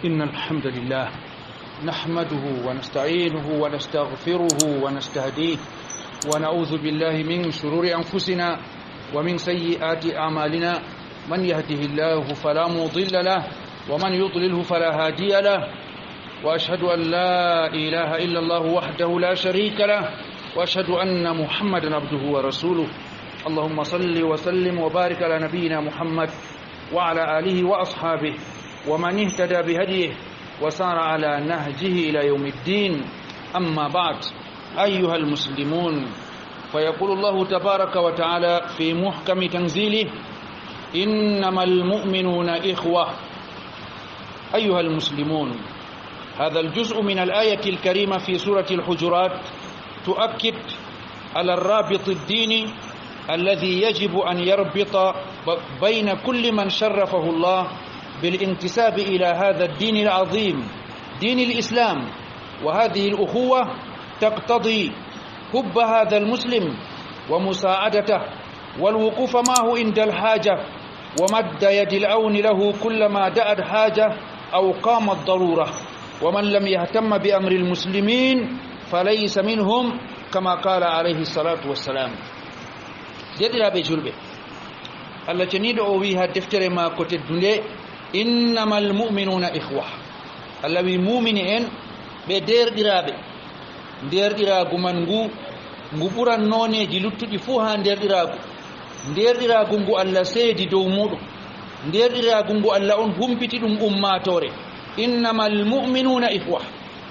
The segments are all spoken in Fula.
إن الحمد لله نحمده ونستعينه ونستغفره ونستهديه ونعوذ بالله من شرور أنفسنا ومن سيئات أعمالنا من يهده الله فلا مضل له ومن يضلله فلا هادي له وأشهد أن لا إله إلا الله وحده لا شريك له وأشهد أن محمدا عبده ورسوله اللهم صل وسلم وبارك على نبينا محمد وعلى آله وأصحابه ومن اهتدى بهديه وسار على نهجه إلى يوم الدين أما بعد أيها المسلمون فيقول الله تبارك وتعالى في محكم تنزيله إنما المؤمنون إخوة. أيها المسلمون، هذا الجزء من الآية الكريمة في سورة الحجرات تؤكد على الرابط الديني الذي يجب أن يربط بين كل من شرفه الله بالانتساب إلى هذا الدين العظيم دين الإسلام. وهذه الأخوة تقتضي حب هذا المسلم ومساعدته والوقوف معه عند الحاجة ومد يد العون له كلما دعت حاجة أو قامت ضرورة. ومن لم يهتم بأمر المسلمين فليس منهم كما قال عليه الصلاة والسلام. جدلا بجلبه الله تنيد أويها دفتر ما كتدني إنما المؤمنون إخوة. الله بمؤمنين بدير درابه nder ɗiragu man ngu ɓuran noneji luttuɗi fuu ha nder ɗiragu ngu Allah seedi dow muɗum, nder ɗiragu ngu Allah on humpiti ɗum ummatore. innamal mu'minuna ihwa,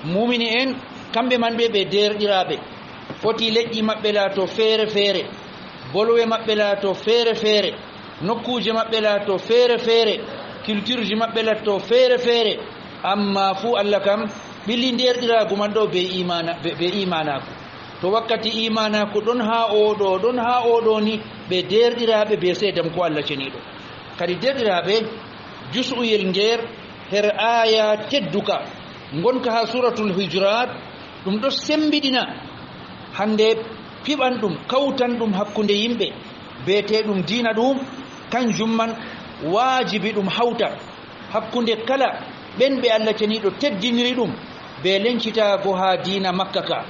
mumini en kamɓe man ɓe derɗiraɓe, foti leƴƴi maɓɓe laato feere feere, bolwe maɓɓe laato feere feere, nokkuje maɓɓe laato feere feere, culture ji maɓɓe latto feere feere, amma fuu Allah kam ɓilli nderɗiragu man ɗo be imanaku. to wakkati imanaku ɗon ha oɗo ni ɓe derɗiraɓe be seedam ko Allah ceniɗo. kadi derɗiraɓe jus'uyel nger her aya tedduka gonka ha suratul hujurat ɗum ɗo sembiɗina hande piɓan ɗum kawtan ɗum hakkunde yimɓe beeteɗum diina ɗum kanjum man wajibi ɗum hawta hakkunde kala ɓen ɓe Allah ceniɗo teddiniri ɗum be lencitago ha diina makka ka.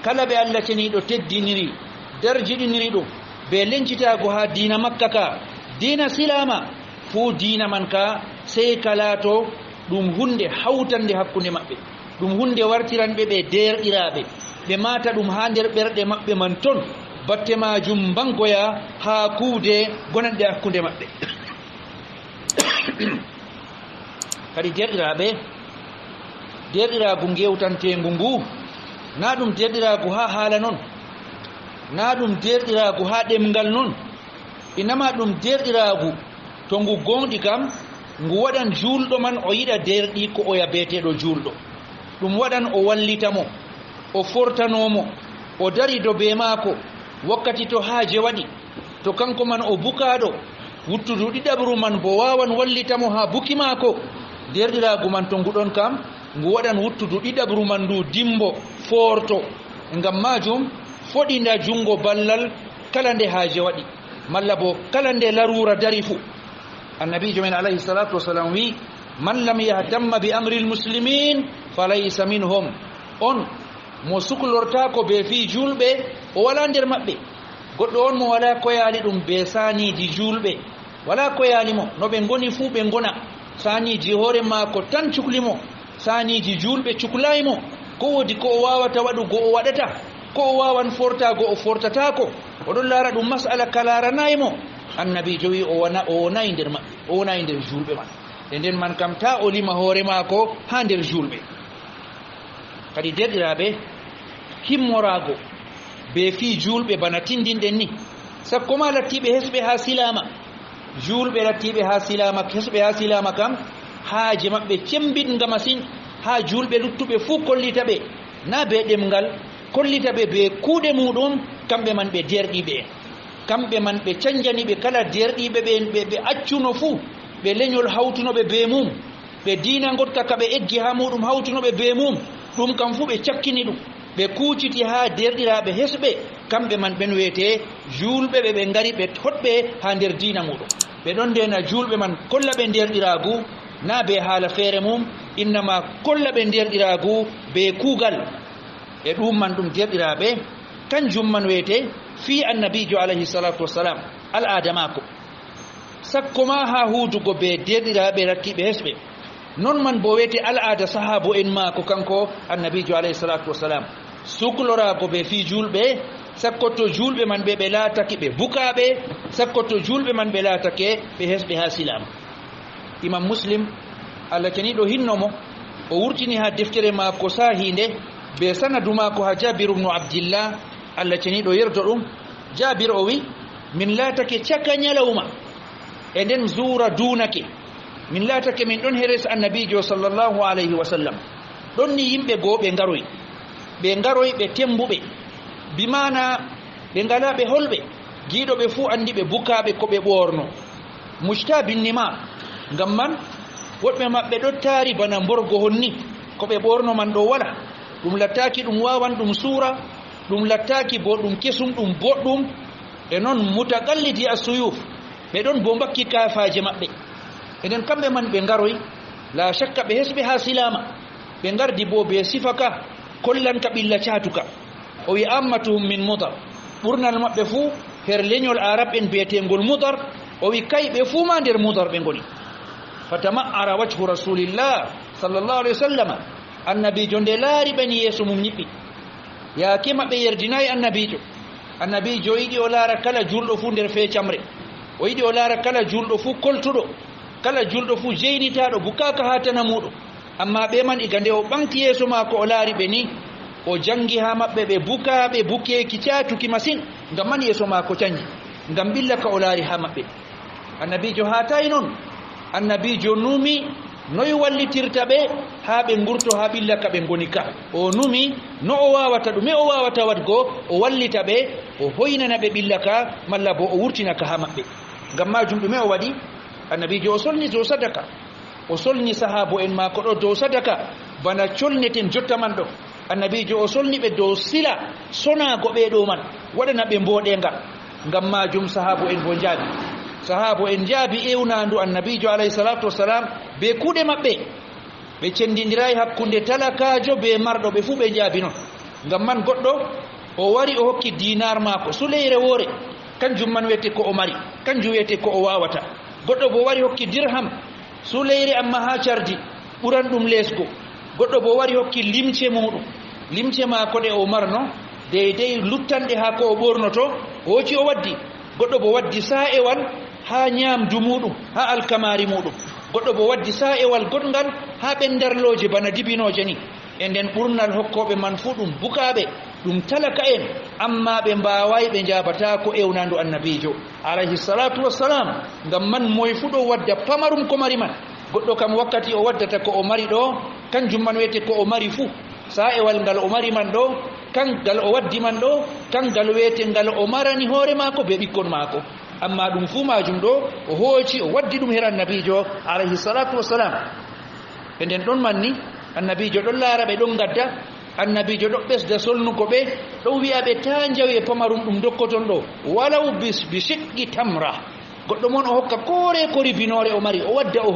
kala ɓe Allah ceniɗo teddiniri darjiɗiniri ɗum be lencitago ha diina makka ka, diina silama fuu diina man ka sey kalato ɗum hunde hawtande hakkunde maɓɓe, ɗum hunde wartiranɓe ɓe derɗiraɓe, ɓe mata ɗum ha nder ɓerɗe maɓɓe man ton batte majum bangoya ha kuude gonanɗe hakkunde maɓɓe. kadi derɗiragu gewtantengu ngu na ɗum derɗiragu ha haala noon, na ɗum derɗiragu ha ɗemgal noon, inama ɗum derɗiragu to ngu gonɗi kam ngu waɗan julɗo man o yiɗa derɗi ko oya beeteɗo julɗo, ɗum waɗan o wallitamo, o fortanomo, o dari do be maako wakkati to haaje waɗi, to kanko man o bukaɗo wuttudu ɗiɗaɓru man bo wawan wallitamo ha buki maako. derɗiragu man to ngu ɗon kam ngu waɗan wuttudu ɗiɗaɓru man ndu dimbo forto, ngam majum foɗinda jungo ballal kala nde haaje waɗi malla bo kala nde larura dari fu. annabijo men alayhi salatu wasalam wi man lam yahdamma bi amri lmuslimin falaysa minhum. on mo suklortako be fi julɓe o wala nder maɓɓe. goɗɗo on mo wala koyali ɗum be saniji julɓe, wala koyalimo no ɓe goni fuu ɓe gona, saniji hoore maako tan cuklimo, saniji julɓe cuklaymo. ko wodi ko o wawata waɗugo o waɗata, ko o wawan fortago o fortatako, oɗon laara ɗum masala kalaranaymo. annabijo wi o wonayi nder maɓɓe, o wonayi nder julɓe man, e nden man kam ta o lima hoore maako ha nder julɓe. kadi derɗiraɓe himmorago be fi julɓe bana tindinɗen ni, sakko ma lattiɓe hesɓe ha silama, julɓe lattiɓe ha silama, hesɓe ha silama kam haaje maɓɓe cembiɗga masin, ha julɓe luttuɓe fuu kollita ɓe na be ɗemgal, kollita ɓe be kuuɗe muɗum, kamɓe man ɓe derɗiɓe en, kamɓe man ɓe canjaniɓe kala derɗiɓe ɓe accuno fuu, ɓe leñol hawtunoɓe be mum, ɓe diina gotka ka ɓe eggi ha muɗum hawtunoɓe be mum, ɗum kam fuu ɓe cakkini ɗum, ɓe kuuciti ha derɗiraɓe hesɓe, kamɓe man ɓen wiyete julɓe ɓe ngari ɓe hoɗɓe ha nder diina muɗum. ɓe ɗon ndena julɓe man kolla ɓe derɗiragu na be haala feere mum, innama kolla ɓe nderɗiragu be kuugal e ɗum man ɗum derɗiraɓe kanjum man wiyete fi annabijo alayhi salatu wassalam al adamako sakko ma ha huudugo be derɗiraɓe rakkiɓe hesɓe non man bo wiyete al ada sahabo en mako kanko annabijo alayhi salatu wassalam suklorago be fi julɓe sakkotto julɓe man ɓe laatake ɓe bukaɓe sakkotto julɓe man ɓe laatake ɓe hesɓe ha silama imam muslim allah ceniɗo hinnomo o wurtini ha deftere mako sahinde be sanadu mako ha jabir ibnu abdillah allah ceniɗo yerdo ɗum jabir o wi min laatake caka ñalawma e nden zura dunake min laatake min ɗon heres annabijo sallllahu alayhi wa sallam ɗon ni yimɓe goo ɓe garoy ɓe tembuɓe bimana ɓe ngalaɓe holɓe giiɗoɓe fuu andi ɓe bukaɓe ko ɓe ɓorno mustabinnima ngam man woɗɓe maɓɓe ɗo taari bana mborgo honni ko ɓe ɓorno man ɗo wala ɗum lattaki ɗum wawan ɗum suura ɗum lattaki bo ɗum kesum ɗum boɗɗum e noon mutaqallidi as-suyuf ɓe ɗon bo mbakki kafaje maɓɓe enen kamɓe man ɓe ngaroy la shakka ɓe hesɓe ha silama ɓe gardi bo be sifaka kollanka ɓilla catuka o wi ammatuhum min mudar ɓurnal maɓɓe fuu her leñol arab en biyetengol mudar o wi kayɓe fuu ma nder mudar ɓe ngoni fatama'ara wajhu rasulillah sallllahu alayhi wa sallam annabijo nde laari ɓeni yeeso mum ñiɓɓi yaake maɓɓe yerdinayi annabijo yiɗi o laara kala julɗo fuu nder feecamre o yiɗi o laara kala julɗo fuu koltuɗo kala julɗo fuu jeynitaɗo bukaka ha tana muɗum amma ɓe man iga nde o ɓanti yeeso maako o laari ɓe ni o jangi ha maɓɓe ɓe bukaɓe bukeeki catuki masine ngam man yeeso maako canji ngam ɓilla ka o laari ha maɓɓe annabijo ha tawi noon annabijo numi noyi wallitirta ɓe ha ɓe gurto ha ɓilla ka ɓe ngoni ka o numi no o wawata ɗume o wawata wadgo o wallita ɓe o hoynana ɓe ɓilla ka malla bo o wurtina ka ha maɓɓe ngam majum ɗume o waɗi annabijo o solni dow sadaka o solni sahabo en mako ɗo dow sadaka bana colneten jotta man ɗo annabijo o solni ɓe dow sila sonago ɓeɗo man waɗana ɓe mboɗenga ngam majum sahabo en jaabi ewnandu annabijo alayhi salatu wassalam be kuuɗe maɓɓe ɓe cendidirayi hakkunde talakajo be marɗo ɓe fuu ɓe jaabi noon ngam man goɗɗo o wari o hokki dinar mako suleyre woore kanjum man wiyete ko o mari kanjum wiyete ko o wawata goɗɗo bo wari hokki dirham suleyre amma ha cardi ɓuran ɗum lesgo goɗɗo bo wari hokki limce muɗum limce mako ɗe o marno deydey luttanɗe ha ko o ɓornoto o hocci o waddi goɗɗo bo waddi sa'ewal ha ñamdu muɗum ha alkamari muɗum goɗɗo bo waddi sa'ewal goɗgal ha ɓendarloje bana dibinoje ni e nden ɓurnal hokkoɓe man fuu ɗum bukaɓe ɗum talaka en amma ɓe mbaway ɓe jabata ko ewnandu annabijo alayhi salatu wassalam ngam man moye fuu ɗo wadda pamarum ko mari man goɗɗo kam wakkati o waddata ko o mari ɗo kanjum man wiyete ko o mari fuu sa'ewal ngal o mari man ɗo kangal o waddi man ɗo kangal wiyete ngal o marani hoore mako be ɓikkon mako amma ɗum fuu majum ɗo o hooci o waddi ɗum her annabijo alayhi salatu wassalam e nden ɗon man ni annabijo ɗon laara ɓe ɗon gadda annabijo ɗo ɓesda solnugo ɓe ɗon wi'a ɓe ta jawi e pamarum ɗum dokkoton ɗo walaw bi shiqqi tamra goɗɗo mon o hokka koore ko ribinore o mari o wadda o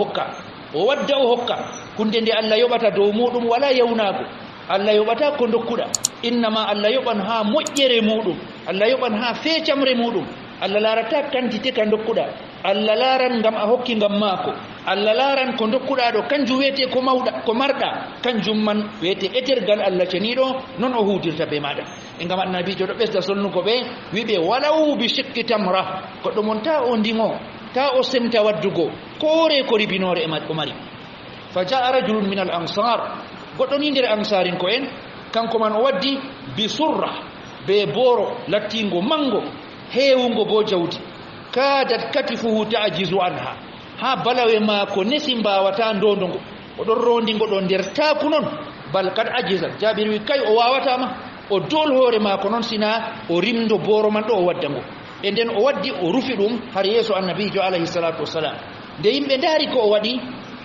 hokka hunde nde Allah yoɓata dow muɗum wala yawnago Allah yoɓata ko dokkuɗa innama Allah yoɓan ha moƴƴere muɗum Allah yoɓan ha feecamre muɗum Allah larata quantité ka dokkuɗa Allah laran ngam a hokki ngam maako Allah laran ko dokkuɗa ɗo kanjum wiyete ko mawɗa ko marɗa kanjum man wiyete etergal Allah ceniɗo non o huudirta be maɗa e ngam annabijo ɗo ɓesda sonnugo ɓe wiɓe walaw bi shiqqi tamra goɗɗo mon ta o ndingo ta o semta waddugo koore ko ribinore o mari fa jaa rajulun min al ansar goɗɗo ni nder ansarin ko en kanko man o waddi bi surra be boro lattingo mango heewungo bo jawdi kadat katifuhu ta'jizu anha ha balawe maako nesi mbawata ndondongo oɗon rondingo ɗo nder taaku noon bal kad ajiza jabir wi kay o wawatama o dool hoore maako noon sina o rimdo boro man ɗo o wadda ngo e nden o waddi o rufi ɗum har yeeso annabijo alayhi salatu wassalam nde yimɓe ndaari ko o waɗi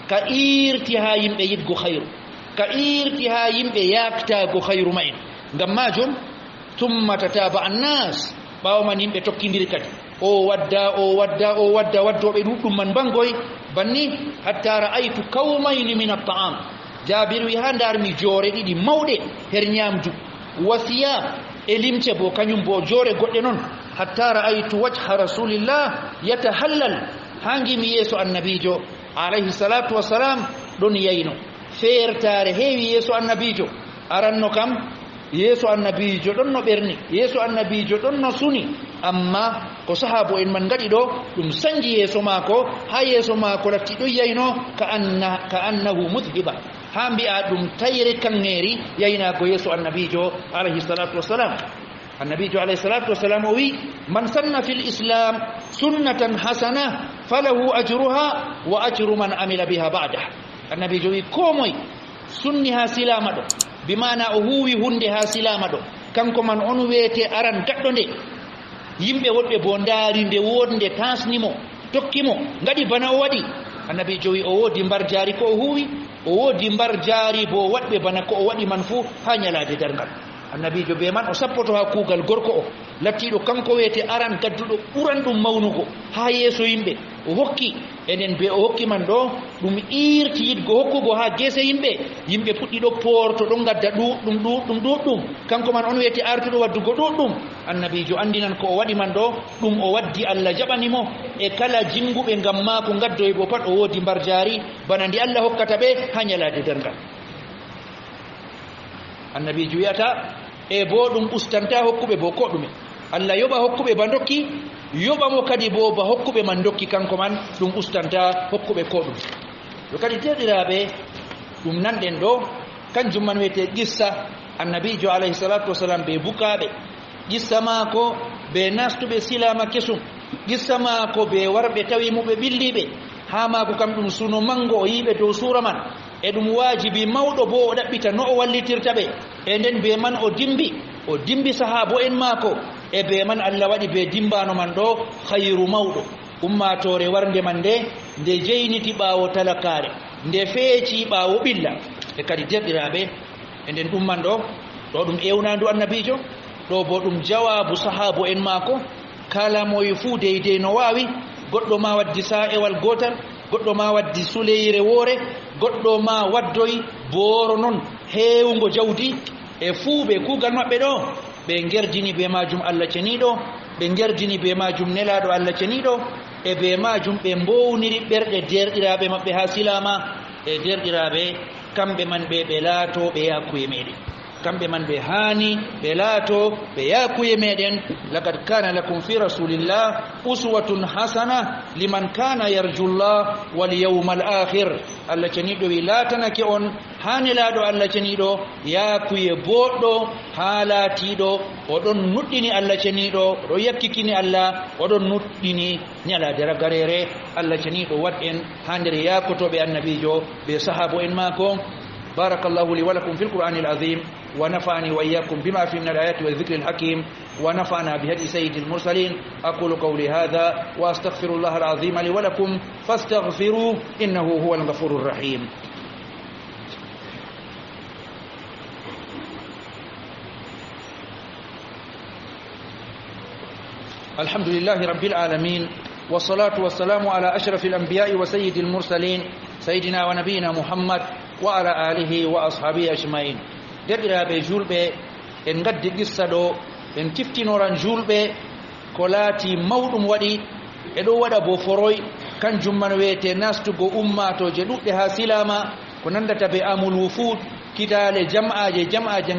ka irti ha yimɓe yiɗgo hayru ka irti ha yimɓe yaktago hayru ma en ngam majum tumma tataba annas ɓawo man yimɓe tokkidiri kadi o wadda waddoɓe ɗuɗɗum man bangoy banni hatta ra'aytu kawmayni min at-ta'am Jabir wi ha darmi jore didi mawde her nyamdu wasiyam elimce bo kanyum bo jore godde non hatta ra'aytu wajha rasulillah yatahallal hangi mi yeso annabijo alayhi salatu wassalam don yayno fertare heewi yeso annabijo aranno kam yeso annabijo don no berni yeso annabijo don no suni amma ko sahabo en man gadi do dum sanji yeso mako ha yeso mako latti do yayno ka annahu mudhiba hambi adum tayre kangeri yayna ko yeso annabijo alayhi salatu wassalam النبي عليه الصلاة والسلام وي من سن في الإسلام سنة حسنة فله أجرها وأجر من عمل بها بعده النبي جوي كومي سنها سلامة بمعنى أهوي هندها سلامة كم كمان أنويتي أران كتوني يمبي ودي بونداري دي وودي تاسنيمو توكيمو غادي بنا ودي النبي جوي أو دمبر جاري كو هوي أو دمبر جاري بو ودي بنا كو ودي منفو هانيا لا دي درنغال annabijo be man o sappoto ha kugal gorko o lattido kanko wete aran gaddudo burandum mawnugo ha yeso yimbe o hokki enen be o hokki man do dum irti yidgo hokkugo ha gese yimbe puddi do porto do gadda dum kanko man on wete artudo waddugo dum annabijo andinan ko o wadi man do dum o waddi Allah jabani mo e kala jingube ngamma ko gaddoy bo pat o wodi barjari banandi Allah hokkata be ha nyalade dergal annabi juyata e bo dum ustanta hokkube bo ko dume Allah yoba hokkube bandokki yoba mo kadi bo ba hokkube mandokki kanko man dum ustanta hokkube ko dum do kadi tedirabe dum nanden do kanjum man wete gissa annabi jo alayhi salatu wasalam be bukabe gissa mako be nastube silama kesum gissa mako be warbe tawi mo be billibe ha mako kam dum suno mango yibe do sura man e dum wajibi mawdo bo o dabbita no o wallitirta be e nden be man o dimbi sahabo en mako e be man Allah wadi be dimbano man do khairu mawdo ummatore warnde man nde jeyniti bawo talakare nde feeci bawo billa e kadi debbirabe e nden dum man do dum ewnandu annabijo do bo dum jawabu sahabo en mako kala moy fu deydey no wawi goddo ma waddi sa'ewal gotal goddo ma waddi suleyre wore goddo ma waddoy boro non heewugo jawdi e fuube kugal mabbe do be ngerdini be majum Allah cenido be ngerdini be majum nelado Allah cenido e be majum be mbowniri berde derdirabe mabbe ha silama e derdirabe kambe man be laato be yakuye mede kambe man be hani be laato be yakuye meden laqad kana lakum fi rasulillah uswatun hasana liman kana yarjullah wal yawmal akhir Allah cenido wi latanake on hani laado Allah cenido yakuye boddo halatido odon nuddini Allah cenido do yakkikini Allah odon nuddini nyala deragarere Allah cenido waden handere yakotobe annabijo be sahabo en mako بارك الله لي ولكم في القرآن العظيم ونفعني وإياكم بما فيه من الآيات والذكر الحكيم ونفعنا بهدي سيد المرسلين أقول قولي هذا وأستغفر الله العظيم لي ولكم فاستغفروه إنه هو الغفور الرحيم الحمد لله رب العالمين والصلاة والسلام على أشرف الأنبياء وسيد المرسلين سيدنا ونبينا محمد وعلى آله وأصحابه أجمعين derɗiraɓe julɓe en gaddi qissa ɗo en tiftinoran julɓe ko laati mawɗum waɗi e ɗo waɗa bo foroy kanjum man wiyete nastugo ummatoje ɗuɗɗe ha silama ko nandata be amul wufud kitale jam'aje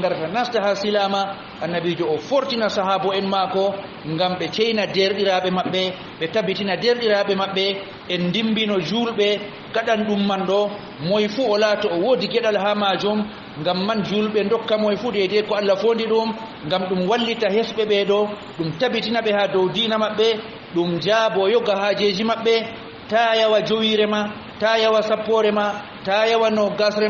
garata nasta ha silama annabijo o fortina sahabo en mako ngam ɓe ceyna derɗiraɓe maɓɓe ɓe tabitina derɗiraɓe maɓɓe en dimbino julɓe gaɗan ɗum man ɗo moy fu o laato o woodi geɗal ha majum ngam man julɓe dokka moy fu deydey ko Allah fondi ɗum ngam ɗum wallita hesɓe ɓe ɗo ɗum tabitina ɓe ha dow dina maɓɓe ɗum jaabo yoga hajeji maɓɓe ta yawa jowire ma ta yawa sappore ma ta yawa no gasre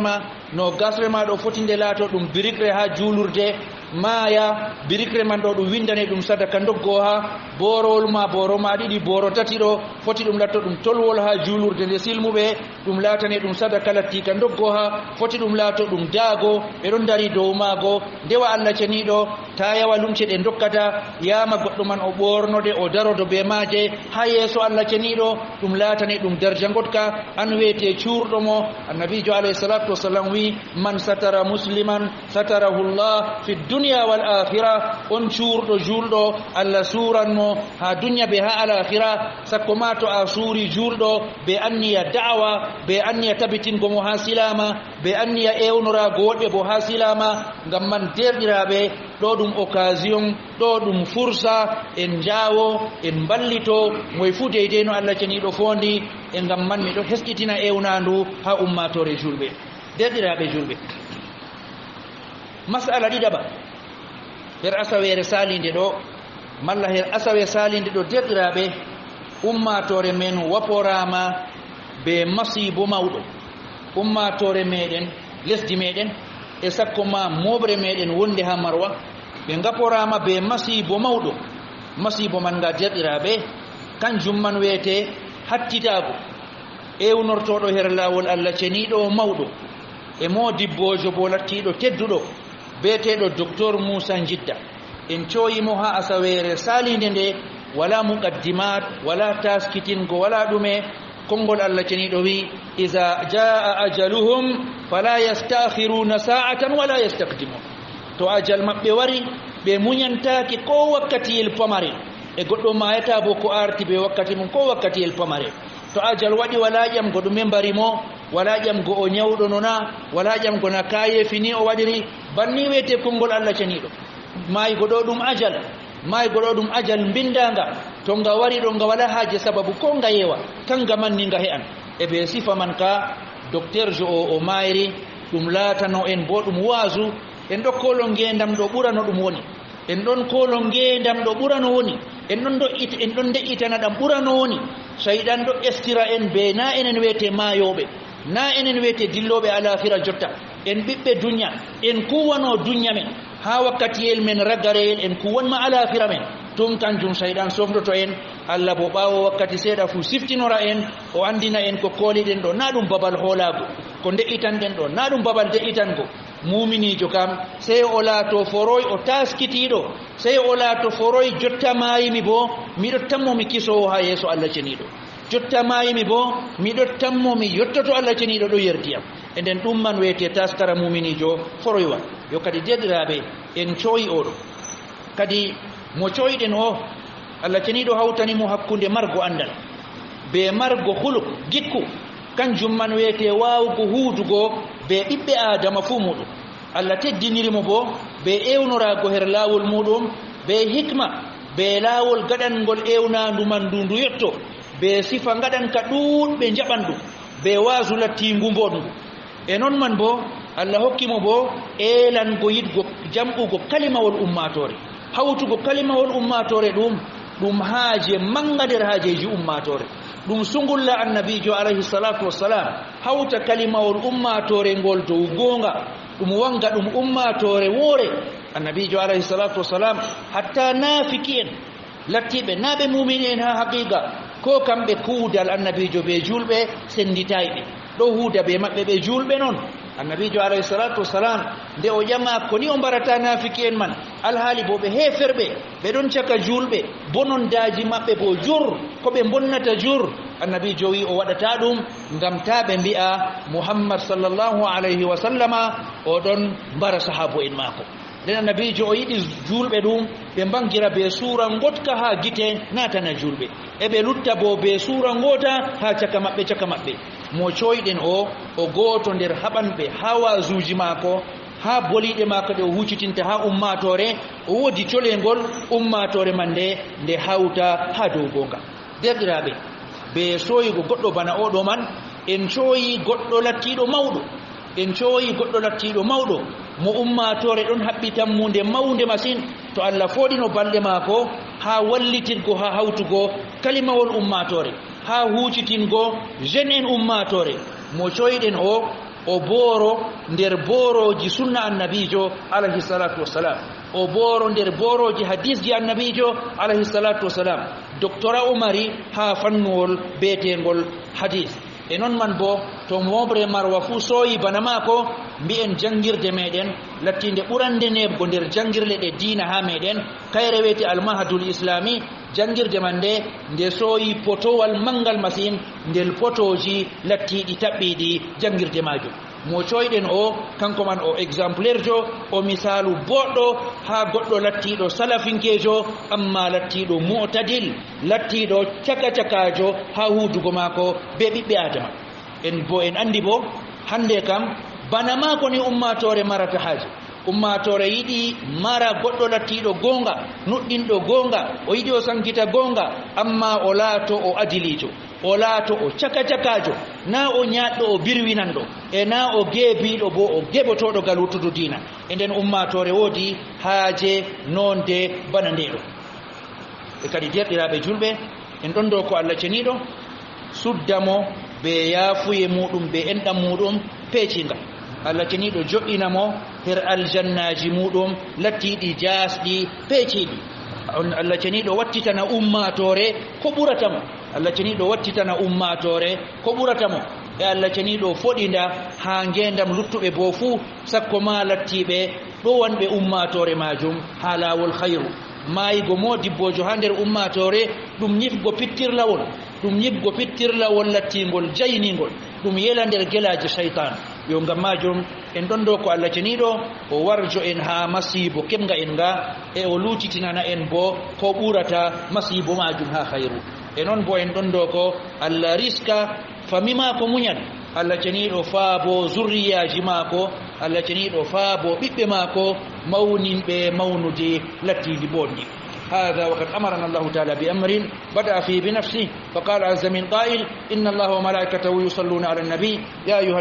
ma ɗo fotinde laato ɗum birikre ha julurde maya birikre man ɗo ɗum windane ɗum sadaka doggo ha borowol ma boro ma ɗiɗi boro tati ɗo foti ɗum latto ɗum tolwol ha julurde nde silmuɓe ɗum latane ɗum sadaka lattika doggo ha foti ɗum laato ɗum daago ɓe ɗon dari dow maago ndewa Allah ceniɗo ta yawa lumce ɗe dokkata yama goɗɗo man o ɓornode o darodo be maaje ha yeeso Allah ceniɗo ɗum laatane ɗum darja gotka an wiyete cuurɗo mo annabijo alayhi salatu wasallam wi man satara musliman satarahu llah fi dunya wal akhira on cuurɗo julɗo Allah suranmo ha dunya be ha al akhira sakko ma to a suuri julɗo be anniya da'awa be anniya tabitingo mo ha silama be anniya ewnorago woɗɓe bo ha silama ngam man derɗiraɓe ɗo ɗum occasion ɗo ɗum fursa en jaawo en ballito moye fuu deydey no Allah ceniɗo fondi e ngam man miɗo hesɗitina ewnandu ha ummatore julɓe derɗiraɓe julɓe masala ɗiɗaɓa her asawere salinde ɗo malla her asawe salinde ɗo derɗiraɓe ummatore men waporama be masibo mawɗo ummatore meɗen lesdi meɗen e sakko ma moɓre meɗen wonde ha marwa ɓe gaporama be masibo mawɗo masibo man nga derɗiraɓe kanjum man wiyete hattitago ewnortoɗo her lawol Allah ceniɗo mawɗo e modibbojo bo lattiɗo tedduɗo beeteɗo docteur Moussa Jidda en coyimo ha asawere salinde nde wala muqaddimat wala taskitingo wala ɗume kongol Allah ceniɗo wi iza jaa ajaluhum fala yastakhiruna sa'atan wala yastaqdimun to ajal mabɓe wari ɓe muñantaki ko wakkatiyel pamare e goɗɗo mayata bo ko arti ɓe wakkati mum ko wakkatiyel pamare to ajal waɗi wala ƴamgo ɗume mbarimo wala ƴamgo o ñawɗo nona wala ƴamgo na kaye fini o waɗiri banni wiyete kongol Allah ceniɗo maygo ɗo ɗum ajal maygo ɗo ɗum ajal mbindanga to nga wari ɗo nga wala haaje sababu ko nga yewa kanga man ni nga he'an e ɓe sifa man ka docteur jo o mayri ɗum laatano en bo ɗum waasu en ɗo kolo ngendam ɗo ɓurano ɗum woni en ɗon kolo ngendam ɗo ɓurano woni en ɗon de'itana ɗam ɓurano woni sayɗan ɗo estira en be na enen wiyete mayoɓe na enen wiyete dilloɓe alahira jotta en ɓiɓɓe dunya en kuwano dunya men ha wakkatiyel men ragareyel en kuwanma alahira men tum kanjum sayɗan sofdoto en Allah bo ɓawo wakkati seeɗa fu siftinora en o andina en ko kooliɗen ɗo na ɗum babal hoolago ko de'itanɗen ɗo na ɗum babal de'itango muminijo kam sey o laato foroy o taskitiɗo sey o laato foroy jotta mayimi bo miɗo tammomi kisowo ha yeeso Allah ceniɗo jotta mayimi bo miɗo tammomi yettoto Allah ceniɗo ɗo yerdiyam e nden ɗum man wiyete taskara muminijo foroywa yo kadi derɗiraɓe en coyi oɗo kadi mo coyɗen o Allah ceniɗo hawtanimo hakkunde margo andal be margo huluk gikku kanjum man wiyete wawugo huudugo be ɓiɓɓe adama fuu muɗum Allah teddinirimo bo be ewnorago her lawol muɗum be hikma be lawol gaɗangol ewnandu man ndu yetto be sifa gaɗan ka ɗuɗɓe jaɓan ɗum be wasu lattingu mboɗngu e noon man bo Allah hokkimo bo elango yiɗgo jamɓugo kalimawol ummatore hawtugo kalimawol ummatore ɗum haaje manga nder haajeji ummatore ɗum sungulla annabijo alayhi salatu wassalam hawta kalimawol ummatore ngol dow gonga ɗum wanga ɗum ummatore woore annabijo alayhi salatu wassalam hatta nafiki en lattiɓe naɓe mumini en ha haqiqa ko kamɓe kuudal annabijo ɓe julɓe senditayɓe ɗo huuda ɓe maɓɓe ɓe julɓe noon annabijo alayhi salatu wassalam nde o ƴama ko ni o mbarata nafiki en man alhaali bo ɓe heferɓe ɓe ɗon caka julɓe bonondaji maɓɓe bo jur ko ɓe bonnata jur annabijo wi o waɗata ɗum ngam ta ɓe mbi'a muhammad sallllahu alayhi wa sallama oɗon mbara sahabo en maako nden annabijo o yiɗi julɓe ɗum ɓe mbangira be suura gotka ha gite natana julɓe eɓe lutta bo be suura ngota ha caka maɓɓe mo coyɗen o goto nder haɓanɓe ha wasuji maako ha boliɗe maako ɗe o huccitinta ha ummatore o woodi colengol ummatore man nde hawta ha dow gonga derɗiraɓe be soyigo goɗɗo bana oɗo man en coyi goɗɗo lattiɗo mawɗo mo ummatore ɗon haɓɓitanmude mawde masine to Allah foɗino balɗe maako ha wallitirgo ha hawtugo kalimawol ummatore ha huucitingo jeune en ummatore mo coyɗen o booro nder booroji sunna annabijo alayhi salatu wassalam o boro nder boroji hadisji annabijo alayhi salatu wasalam doctora umari ha fannuwol beetengol hadis e non man bo to mobre marwa fu soyi bana mako mbi'en jangirde meɗen lattinde ɓurande nebgo nder jangirle ɗe diina ha meɗen kayre wiyete almahadul islami jangirde man nde soyi potowal mangal masin ndel potoji lattiɗi taɓɓiɗi jangirde majum mo coyɗen o kanko man o exemplaire jo o misalu boɗɗo ha goɗɗo lattiɗo salafinkejo amma lattiɗo mu'tadil lattiɗo caka ha hudugo mako be ɓiɓɓe adama en andi bo hande kam bana mako ni ummatore marata haaji ummatore yiɗi mara goɗɗo lattiɗo gonga nuɗɗinɗo gonga o yiɗi o sankita gonga amma o laato o adilijo o laato o cakajo na o ñaɗɗo o birwinanɗo e na o geebiɗo bo o geɓotoɗo gal wuttudu diina e nden ummatore woodi haaje nonde bana ndeɗo e kadi derɗiraɓe julɓe en ɗon ɗo ko Allah ceniɗo suddamo be yaafuye muɗum be enɗam muɗum peecinga Allah ceniɗo joɗɗinamo her aljannaji muɗum lattiɗi jasɗi peeciɗi Allah ceniɗo wattitana ummatore ko ɓuratamo Allah ceniɗo wattitana ummatore ko ɓuratamo e Allah ceniɗo foɗinda ha ngendam luttuɓe bo fuu sakko ma lattiɓe ɗowanɓe ummatore majum ha lawol hayru mayigo modibbojo ha nder ummatore ɗum ñifgo pittirlawol lattingol jayningol ɗum yela nder gelaji shaytan yo ngam majum en ɗon ɗo ko Allah ceniɗo o warjo en ha masibo kemga en nga e o lutitinana en bo ko ɓurata masibo majum ha hayru e noon bo en ɗon ɗo ko Allah riska fami mako muñal Allah ceniɗo faabo zurriyaji mako Allah ceniɗo faabo ɓiɓɓe mako mawninɓe mawnude lattiɗi boɗɗi هذا وقد أمرنا الله تعالى بأمر بدأ فيه بنفسه فقال عز من قائل إن الله وملائكته يصلون على النبي يا أيها